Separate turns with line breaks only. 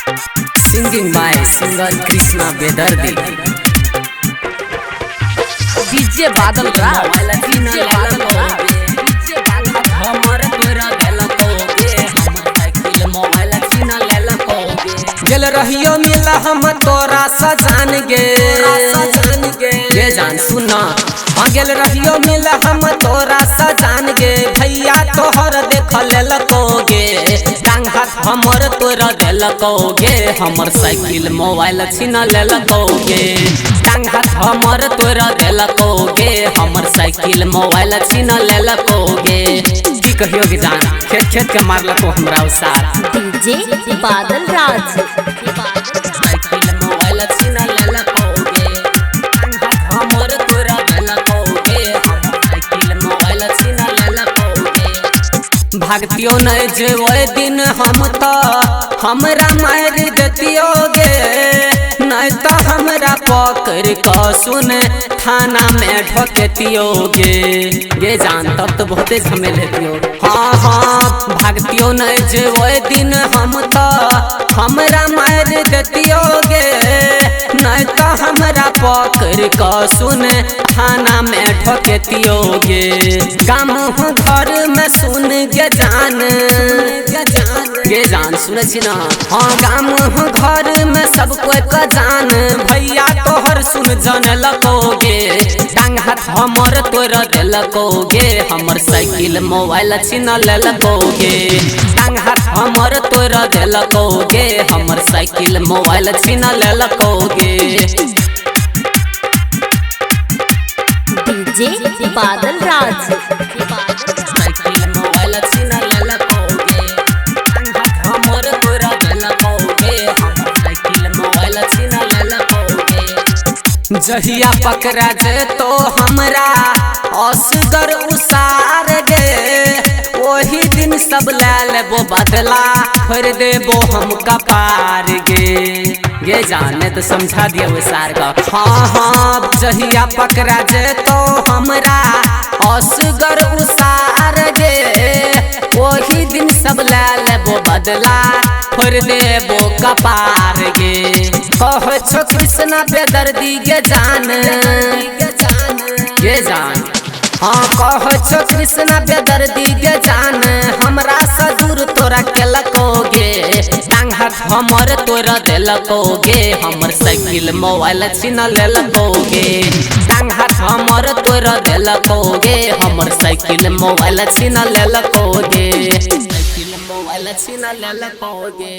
Singing by singer Krishna Bedardi. DJ Badal Rao DJ बादल राव हमर तोरा देला कोगे हमर साइकिल मोबाइल छीना लेला कोगे गेल रहियो मिला हम तोरा सजान गे ये जान सुना गेल रहियो मिला हम तोरा सजान गे भैया तोहर देख लेला कोगे टांग हाथ हमर तोरा देला कोगे हमर साइकिल मोबाइल छीना लेला कोगे टांग हाथ हमर तोरा देला कोगे हमर साइकिल मोबाइल छीना लेला कोगे की कहियो के जान खेत खेत के मारला को हमरा उसार
डीजे बादल राज
साइकिल मोबाइल छीना लेला कोगे टांग हाथ हमर तोरा देला कोगे हमर साइकिल मोबाइल छीना लेला कोगे भागतियो न जे ओए दिन हम तो हमरा मार देतियो गे नहीं तो हमरा पकड़ क सुन थाना में ढकेतियो गे जान तब तो बहुते झमेल हेतियो हाँ हाँ भागतियो न जे ओए दिन हम तो हमरा मार देतियो गे नहीं तो हमरा पकड़ क सुन थाना में ढकेतियो गे गाम घर में सुन गे जान गे जान सुन छी ना हाँ गाम घर में सब कोई का जान भैया तोहर सुन जान लकोगे टांग हाथ हमर तोरा देलकोगे हमर साइकिल मोबाइल छीन लेलकोगे टांग हाथ हमर तोरा देलकोगे हमर साइकिल मोबाइल छीन लेलकोगे
डीजे बादल राज
साइकिल मोबाइल छीन लेलकोगे टांग हाथ हमर तोरा देलकोगे हमर साइकिल मोबाइल छीन लेलकोगे जहिया पकड़ा जे तो हमरा असगर उसार गे वही दिन सब ले लेबो बदला भर देबो हम कपार गे जाने तो समझा दिया उसार का हाँ हाँ जहिया पकड़ा जे तो हमरा असगर उसार गे वही दिन सब ले लेबो बदला भर देबो कपार गे कह छो कृष्णा बेदर्दी गे जान हाँ कह छो कृष्णा बेदर्दी गे जान हमरा से दूर तोरा केलकोगे टांग हाथ हमर तोरा देलकोगे हमर साइकिल मोबाइल छीन लेलकोगे टांग हाथ हमर तोरा देलकोगे हमर साइकिल मोबाइल छीन लेलकोगे साइकिल मोबाइल छीन लेलकोगे।